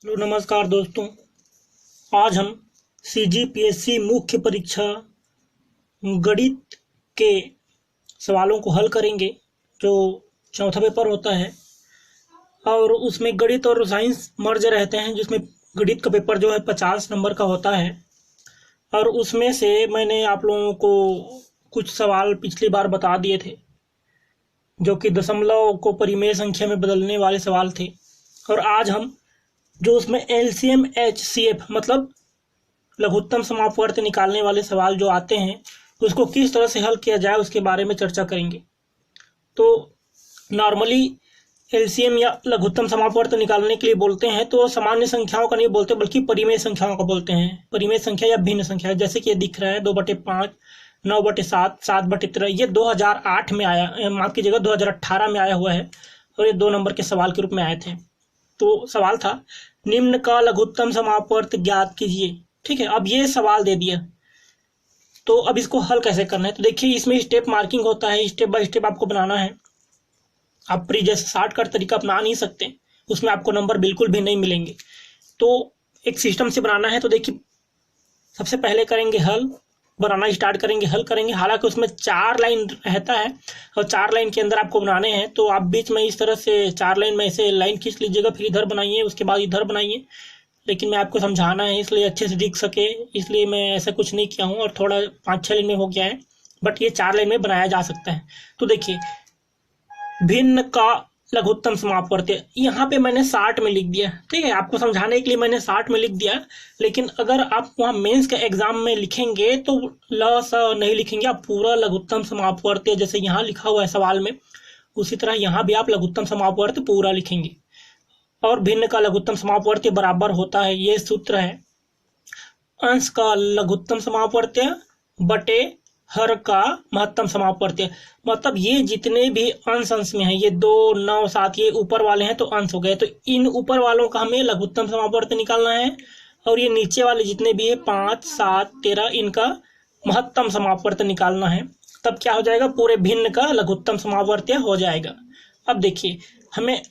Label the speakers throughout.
Speaker 1: Hello नमस्कार दोस्तों। आज हम सीजीपीएससी मुख्य परीक्षा गणित के सवालों को हल करेंगे जो चौथा पेपर होता है और उसमें गणित और साइंस मर्ज रहते हैं, जिसमें गणित का पेपर जो है 50 नंबर का होता है। और उसमें से मैंने आप लोगों को कुछ सवाल पिछली बार बता दिए थे जो कि दशमलव को परिमेय संख्या में बदलने वाले सवाल थे। और आज हम जो उसमें एलसीएम एचसीएफ मतलब लघुत्तम समापवर्त निकालने वाले सवाल जो आते हैं उसको किस तरह से हल किया जाए उसके बारे में चर्चा करेंगे। तो नॉर्मली एलसीएम या लघुत्तम समापवर्त निकालने के लिए बोलते हैं तो सामान्य संख्याओं का नहीं बोलते बल्कि परिमेय संख्याओं का बोलते हैं। परिमेय संख्या या भिन्न संख्या, जैसे कि ये दिख रहा है 2/5, 9/7, 7/13। ये 2008 में आया, माफ कीजिएगा 2018 में आया हुआ है और ये 2 नंबर के सवाल के रूप में आए थे। तो सवाल था निम्न का लघुत्तम समापवर्त ज्ञात कीजिए। ठीक है, अब ये सवाल दे दिया तो अब इसको हल कैसे करना है। तो देखिए इसमें स्टेप मार्किंग होता है, स्टेप बाय स्टेप आपको बनाना है। आप प्री जैसे शॉर्टकट तरीका अपना नहीं सकते, उसमें आपको नंबर बिल्कुल भी नहीं मिलेंगे। तो एक सिस्टम से बनाना है। तो देखिए सबसे पहले करेंगे हल, बनाना स्टार्ट करेंगे, हल करेंगे। हालांकि उसमें 4 लाइन रहता है और 4 लाइन के अंदर आपको बनाने हैं। तो आप बीच में इस तरह से 4 लाइन में ऐसे लाइन खींच लीजिएगा, फिर इधर बनाइए, उसके बाद इधर बनाइए। लेकिन मैं आपको समझाना है इसलिए अच्छे से दिख सके, इसलिए मैं ऐसा कुछ नहीं किया हूँ और थोड़ा 5-6 लाइन में हो गया है, बट ये 4 लाइन में बनाया जा सकता है। तो देखिए भिन्न का लघुत्तम समापवर्त यहाँ पे मैंने 60 में लिख दिया। ठीक है, आपको समझाने के लिए मैंने 60 में लिख दिया। लेकिन अगर आप वहाँ मेंस के एग्जाम में लिखेंगे तो ल स नहीं लिखेंगे, आप पूरा लघुत्तम समापवर्त जैसे यहाँ लिखा हुआ है सवाल में, उसी तरह यहाँ भी आप लघुत्तम समापवर्त पूरा लिखेंगे। और भिन्न का लघुत्तम समापवर्त बराबर होता है, ये सूत्र है, अंश का लघुत्तम समापवर्त बटे हर का महत्तम समापवर्त। मतलब ये जितने भी अंश में हैं, ये 2, 9, 7 ये ऊपर वाले हैं तो अंश हो गए। तो इन ऊपर वालों का हमें लघुत्तम समापवर्त निकालना है और ये नीचे वाले जितने भी है 5, 7, 13 इनका महत्तम समापवर्त निकालना है। तब क्या हो जाएगा, पूरे भिन्न का लघुत्तम समापवर्त हो जाएगा। अब देखिए हमें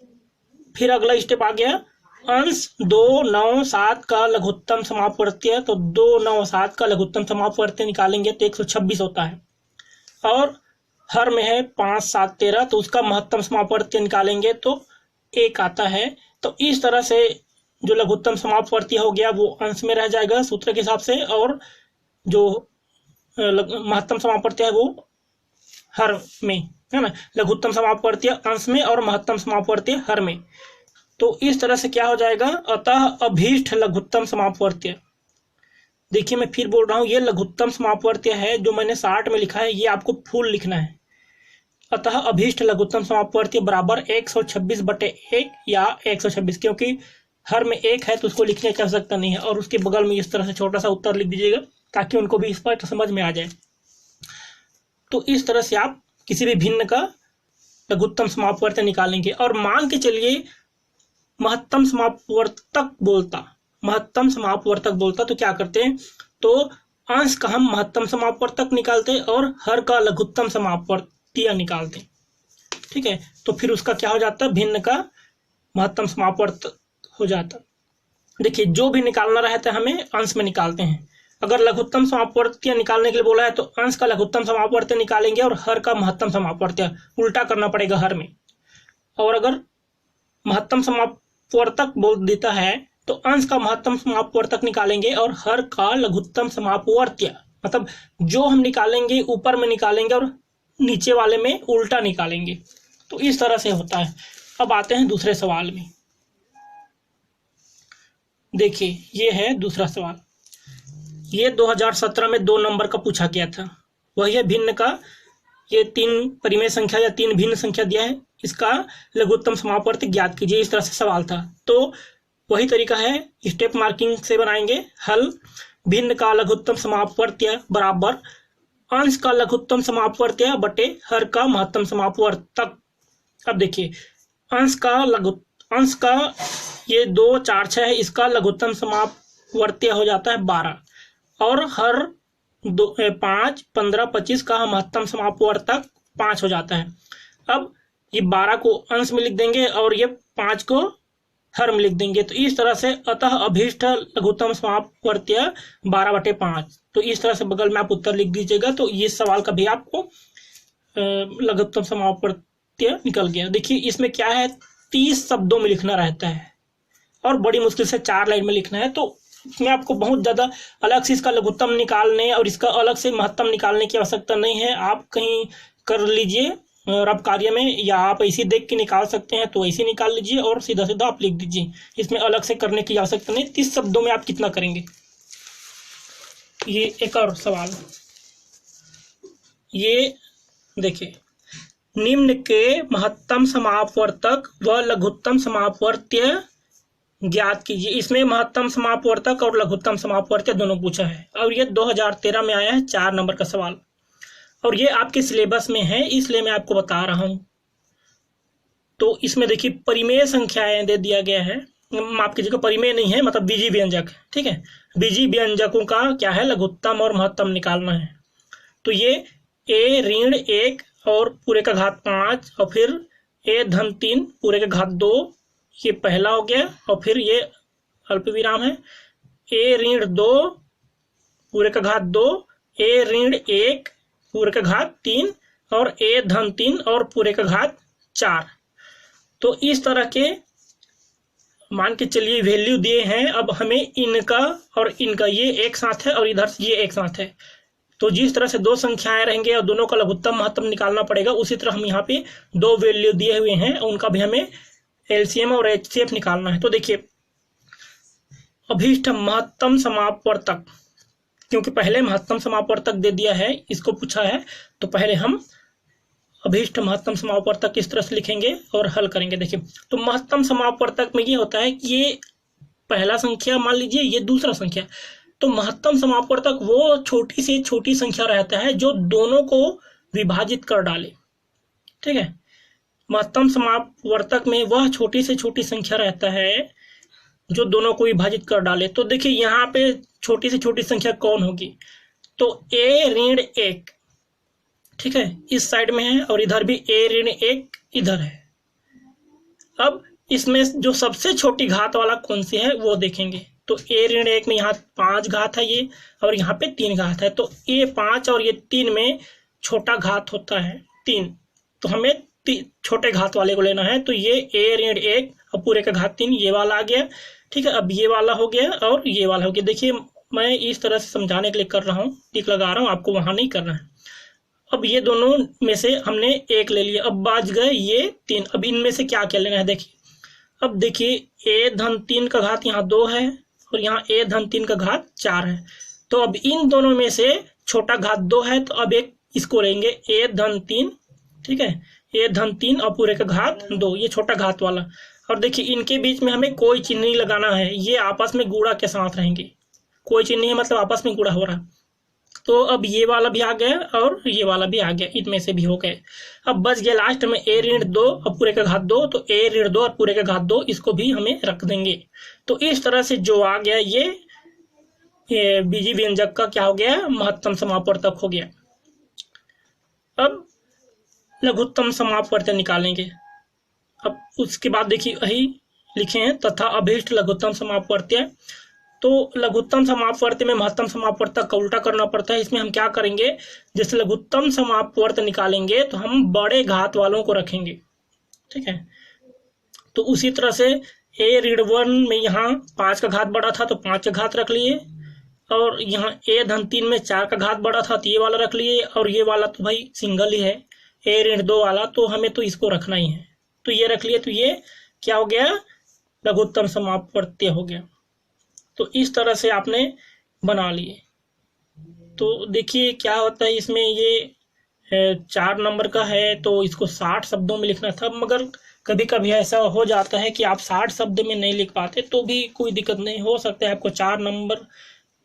Speaker 1: फिर अगला स्टेप आ गया, अंश 2, 9, 7 का लघुत्तम समापवर्त। तो 2, 9, 7 का लघुत्तम समापवर्त निकालेंगे तो 126 होता है। और हर में है 5, 7, 13 तो उसका महत्तम समापवर्त निकालेंगे तो 1 आता है। तो इस तरह से जो लघुत्तम समापवर्त हो गया वो अंश में रह जाएगा सूत्र के हिसाब से, और जो महत्तम समापवर्त है वो हर में, है ना। लघुत्तम समापवर्त अंश में और महत्तम समापवर्त हर में। तो इस तरह से क्या हो जाएगा, अतः अभीष्ट लघुत्तम समापवर्त। देखिए मैं फिर बोल रहा हूँ, ये लघुत्तम समापवर्त है जो मैंने 60 में लिखा है, ये आपको फुल लिखना है। अतः अभीष्ट लघुत्तम समापवर्त बराबर 126/1 या 126, क्योंकि हर में 1 है तो उसको लिखने की आवश्यकता नहीं है। और उसके बगल में इस तरह से छोटा सा उत्तर लिख दीजिएगा ताकि उनको भी स्पष्ट समझ में आ जाए। तो इस तरह से आप किसी भी भिन्न का लघुत्तम समापवर्त निकालेंगे। और मान के चलिए महत्तम समापवर्तक बोलता तो क्या करते हैं, तो अंश का हम महत्तम समापवर्तक निकालते हैं और हर का लघुत्तम समापवर्तीय निकालते हैं। ठीक है, तो फिर उसका क्या हो जाता है, भिन्न का महत्तम समापवर्त हो जाता। देखिए जो भी निकालना रहता है हमें अंश में निकालते हैं। अगर लघुत्तम समापवर्तीय निकालने के लिए बोला है तो अंश का लघुत्तम समापवर्त निकालेंगे और हर का महत्तम समापवर्तीय, उल्टा करना पड़ेगा हर में। और अगर महत्तम समापवर्तक बोल देता है तो अंश का महत्तम समापवर्तक निकालेंगे और हर का लघुत्तम समापवर्त्य, मतलब जो हम निकालेंगे ऊपर में निकालेंगे और नीचे वाले में उल्टा निकालेंगे। तो इस तरह से होता है। अब आते हैं दूसरे सवाल में। देखिए ये है दूसरा सवाल, ये 2017 में 2 नंबर का पूछा गया था। वही है भिन्न का, ये 3 परिमेय संख्या या 3 भिन्न संख्या दिया है, इसका लघुत्तम समापवर्त ज्ञात कीजिए, इस तरह से सवाल था। तो वही तरीका है, स्टेप मार्किंग से बनाएंगे हल। भिन्न का लघुत्तम समापवर्त बराबर अंश का लघुत्तम समापवर्त बटे हर का महत्तम समापवर्तक। अब देखिए अंश का ये 2, 4, 6 है, इसका लघुत्तम समापवर्त हो जाता है 12 और हर 5, 15, 25 का महत्तम समापवर्तक 5 हो जाता है। अब ये 12 को अंश में लिख देंगे और ये 5 को हर में लिख देंगे। तो इस तरह से अतः अभीष्ट लघुत्तम समापवर्त्य 12/5। तो इस तरह से बगल में आप उत्तर लिख दीजिएगा। तो ये सवाल का भी आपको लघुत्तम समापवर्त्य निकल गया। देखिए इसमें क्या है, 30 शब्दों में लिखना रहता है और बड़ी मुश्किल से 4 लाइन में लिखना है। तो इसमें आपको बहुत ज़्यादा अलग से इसका लघुत्तम निकालने और इसका अलग से महत्तम निकालने की आवश्यकता नहीं है। आप कहीं कर लीजिए रब कार्य में, या आप ऐसे देख के निकाल सकते हैं तो ऐसे निकाल लीजिए और सीधा सीधा आप लिख दीजिए। इसमें अलग से करने की आवश्यकता नहीं। 30 शब्दों में आप कितना करेंगे। ये एक और सवाल, ये देखिए, निम्न के महत्तम समापवर्तक व लघुत्तम समापवर्त्य ज्ञात कीजिए। इसमें महत्तम समापवर्तक और लघुत्तम समापवर्त्य दोनों पूछा है और ये 2013 में आया है, 4 नंबर का सवाल, और ये आपके सिलेबस में है इसलिए मैं आपको बता रहा हूं। तो इसमें देखिए परिमेय संख्याएं दे दिया गया है, माफ कीजिएगा परिमेय नहीं है, मतलब बीजी व्यंजक, ठीक है। बीजी व्यंजकों का क्या है, लघुत्तम और महत्तम निकालना है। तो ये a-1 और पूरे का घात 5 और फिर a-3 पूरे का घात 2, ये पहला हो गया। और फिर ये अल्प विराम है, a-2 पूरे का घात 2, a-1 पूरे का घात 3 और a-3 और पूरे का घात 4। तो इस तरह के मान के चलिए वैल्यू दिए हैं। अब हमें इनका और इनका, ये एक साथ है और इधर से ये एक साथ है। तो जिस तरह से 2 संख्याएं रहेंगे और दोनों का लघुत्तम महत्तम निकालना पड़ेगा, उसी तरह हम यहाँ पे 2 वैल्यू दिए हुए हैं, उनका भी हमें एलसीएम और एचसीएफ निकालना है। तो देखिए अभीष्ट महत्तम समापवर्तक, क्योंकि पहले महत्तम समापवर्तक दे दिया है, इसको पूछा है, तो पहले हम अभीष्ट महत्तम समापवर्तक किस तरह से लिखेंगे और हल करेंगे। देखिए तो महत्तम समापवर्तक में ये होता है कि ये पहला संख्या मान लीजिए, ये दूसरा संख्या। तो महत्तम समापवर्तक वो छोटी से छोटी संख्या रहता है जो दोनों को विभाजित कर डाले, ठीक है। महत्तम समापवर्तक में वह छोटी से छोटी संख्या रहता है जो दोनों को विभाजित कर डाले। तो देखिए यहाँ पे छोटी से छोटी संख्या कौन होगी, तो a-1, ठीक है, इस साइड में है और इधर भी a-1 इधर है। अब इसमें जो सबसे छोटी घात वाला कौन सी है वो देखेंगे। तो a-1 में यहाँ 5 घात है ये, और यहाँ पे 3 घात है। तो ये 5 और ये 3 में छोटा घात होता है 3, तो हमें छोटे घात वाले को लेना है। तो ये a-1 और पूरे का घात 3 ये वाला आ गया, ठीक है। अब ये वाला हो गया और ये वाला हो गया। देखिए मैं इस तरह से समझाने के लिए कर रहा हूँ, टिक लगा रहा हूँ, आपको वहां नहीं करना है। अब ये दोनों में से हमने 1 ले लिया, अब बच गए ये 3। अब इनमें से क्या क्या लेना है, देखिए अब देखिए a-3 का घात यहाँ 2 है और यहाँ a-3 का घात 4 है। तो अब इन दोनों में से छोटा घात 2 है, तो अब एक इसको लेंगे a-3, ठीक है, a-3 और पूरे का घात 2, ये छोटा घात वाला। और देखिए इनके बीच में हमें कोई चिन्ह नहीं लगाना है, ये आपस में गुणा के साथ रहेंगे। कोई चिन्ह नहीं है मतलब आपस में गुणा हो रहा। तो अब ये वाला भी आ गया और ये वाला भी आ गया, इनमें से भी हो गए। अब बच गया लास्ट में a-2 और पूरे का घात 2, तो a-2 और पूरे का घात 2 इसको भी हमें रख देंगे। तो इस तरह से जो आ गया ये बीजी व्यंजक का क्या हो गया, महत्तम समापवर्तक हो गया। अब लघुत्तम समापवर्तक निकालेंगे। अब उसके बाद देखिए यही लिखे हैं, तथा अभीष्ट लघुत्तम समापवर्त्य। तो लघुत्तम समापवर्त्य में महत्तम समापवर्तक का उल्टा करना पड़ता है। इसमें हम क्या करेंगे, जैसे लघुत्तम समापवर्त्य निकालेंगे तो हम बड़े घात वालों को रखेंगे, ठीक है। तो उसी तरह से a-1 में यहाँ 5 का घात बड़ा था तो 5 का घात रख लिए, और यहाँ a-3 में 4 का घात बड़ा था तो ये वाला रख लिए, और ये वाला तो भाई सिंगल ही है a-2 वाला, तो हमें तो इसको रखना ही है, तो ये रख लिए। तो ये क्या हो गया, लघुत्तम समापवर्त्य हो गया। तो इस तरह से आपने बना लिए। तो देखिए क्या होता है इसमें, ये 4 नंबर का है तो इसको 60 शब्दों में लिखना था, मगर कभी कभी ऐसा हो जाता है कि आप 60 शब्द में नहीं लिख पाते, तो भी कोई दिक्कत नहीं, हो सकता है आपको 4 नंबर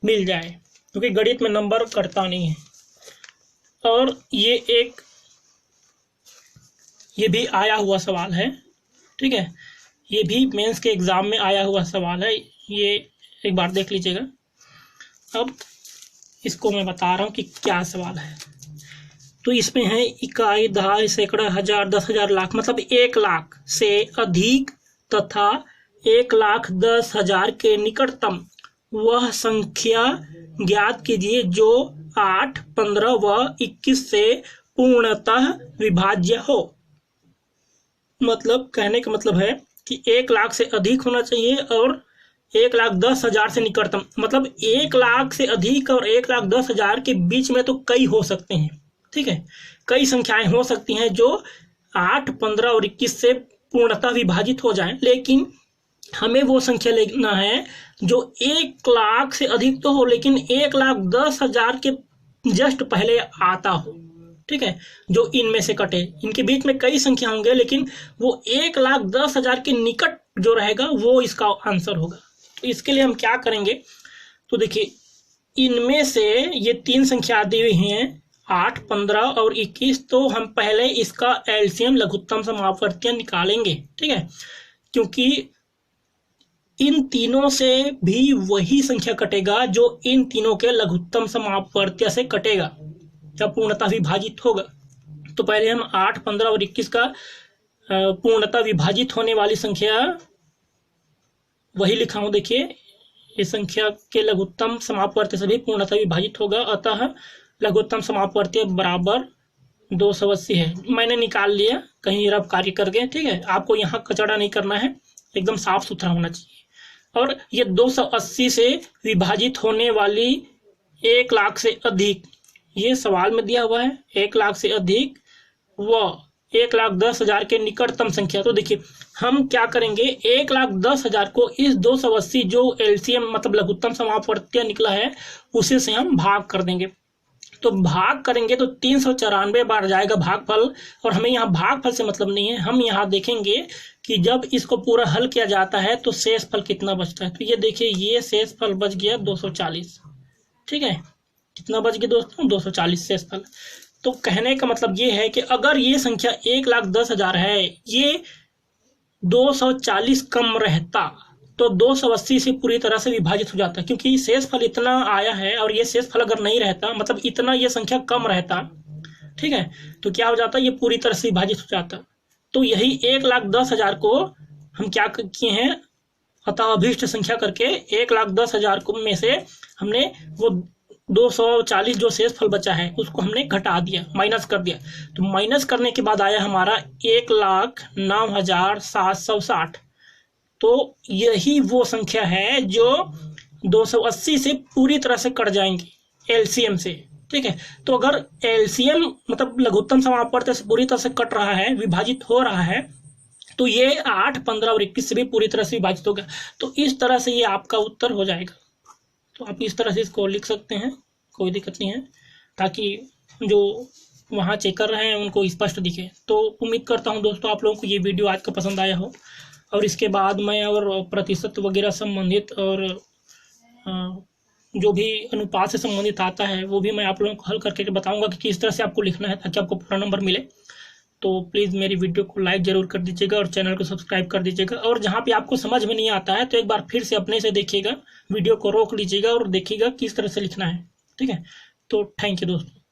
Speaker 1: मिल जाए, क्योंकि गणित में नंबर कटता नहीं है। और ये भी आया हुआ सवाल है, ठीक है, ये भी मेंस के एग्जाम में आया हुआ सवाल है, ये एक बार देख लीजिएगा। अब इसको मैं बता रहा हूँ कि क्या सवाल है। तो इसमें है इकाई, दहाई, सैकड़ा, हजार, 10,000, लाख, मतलब 1 लाख से अधिक तथा 1,10,000 के निकटतम वह संख्या ज्ञात कीजिए जो 8, 15 व 21 से पूर्णतः विभाज्य हो। मतलब कहने का मतलब है कि 1 लाख से अधिक होना चाहिए और 1,10,000 से निकटतम, मतलब 1 लाख से अधिक और 1,10,000 के बीच में तो कई हो सकते हैं, ठीक है, कई संख्याएं हो सकती हैं जो 8, 15 और 21 से पूर्णतः विभाजित हो जाएं, लेकिन हमें वो संख्या लेना है जो 1 लाख से अधिक तो हो लेकिन 1,10,000 के जस्ट पहले आता हो, ठीक है, जो इनमें से कटे। इनके बीच में कई संख्या होंगे लेकिन वो 1,10,000 के निकट जो रहेगा वो इसका आंसर होगा। तो इसके लिए हम क्या करेंगे, तो देखिए इनमें से ये 3 संख्या दी हुई हैं 8, 15 और 21, तो हम पहले इसका एलसीएम लघुत्तम समापवर्तीय निकालेंगे, ठीक है, क्योंकि इन तीनों से भी वही संख्या कटेगा जो इन तीनों के लघुत्तम समापवर्तीय से कटेगा जब पूर्णतः विभाजित होगा। तो पहले हम 8, 15 और 21 का पूर्णतः विभाजित होने वाली संख्या वही लिखा हूं, देखिए इस संख्या के लघुत्तम समापवर्तीय से भी पूर्णतः विभाजित होगा, अतः लघुत्तम समापवर्तीय बराबर 280 है। मैंने निकाल लिया कहीं रफ कार्य करके, ठीक है, आपको यहाँ कचड़ा नहीं करना है, एकदम साफ सुथरा होना चाहिए। और ये 280 से विभाजित होने वाली 1 लाख से अधिक, ये सवाल में दिया हुआ है, 1 लाख से अधिक व 1,10,000 के निकटतम संख्या। तो देखिए हम क्या करेंगे, 1,10,000 को इस 280 जो एलसीएम मतलब लघुत्तम समापवर्तीय निकला है उसी से हम भाग कर देंगे। तो भाग करेंगे तो 394 बार जाएगा भागफल, और हमें यहाँ भागफल से मतलब नहीं है, हम यहाँ देखेंगे कि जब इसको पूरा हल किया जाता है तो शेष फल कितना बचता है। तो ये देखिए ये शेष फल बच गया 240, ठीक है, कितना बच गया दोस्तों, 240 शेष फल। तो कहने का मतलब ये है कि अगर ये संख्या 1,10,000 है, ये 240 कम रहता तो 280 से पूरी तरह से विभाजित हो जाता, क्योंकि शेष फल इतना आया है और ये शेष फल अगर नहीं रहता, मतलब इतना ये संख्या कम रहता, ठीक है, तो क्या हो जाता, ये पूरी तरह से विभाजित हो जाता। तो यही 1,10,000 को हम क्या किए हैं, अतः अभीष्ट संख्या करके 1,10,000 को में से हमने वो 240 जो शेष फल बचा है उसको हमने घटा दिया, माइनस कर दिया। तो माइनस करने के बाद आया हमारा 1,09,760। तो यही वो संख्या है जो 280 से पूरी तरह से कट जाएंगी एलसीएम से, ठीक है। तो अगर एलसीएम मतलब लघुत्तम समापवर्तीय से पूरी तरह से कट रहा है, विभाजित हो रहा है, तो ये 8, 15 और 21 से भी पूरी तरह से विभाजित होगा। तो इस तरह से ये आपका उत्तर हो जाएगा। तो आप इस तरह से इसको लिख सकते हैं, कोई दिक्कत नहीं है, ताकि जो वहाँ चेक कर रहे हैं उनको स्पष्ट दिखे। तो उम्मीद करता हूँ दोस्तों आप लोगों को ये वीडियो आज का पसंद आया हो, और इसके बाद मैं और प्रतिशत वगैरह संबंधित और जो भी अनुपात से संबंधित आता है वो भी मैं आप लोगों को हल करके बताऊंगा कि किस तरह से आपको लिखना है ताकि आपको पूरा नंबर मिले। तो प्लीज़ मेरी वीडियो को लाइक जरूर कर दीजिएगा और चैनल को सब्सक्राइब कर दीजिएगा। और जहाँ पे आपको समझ में नहीं आता है तो एक बार फिर से अपने से देखिएगा, वीडियो को रोक लीजिएगा और देखिएगा किस तरह से लिखना है, ठीक है। तो थैंक यू दोस्तों।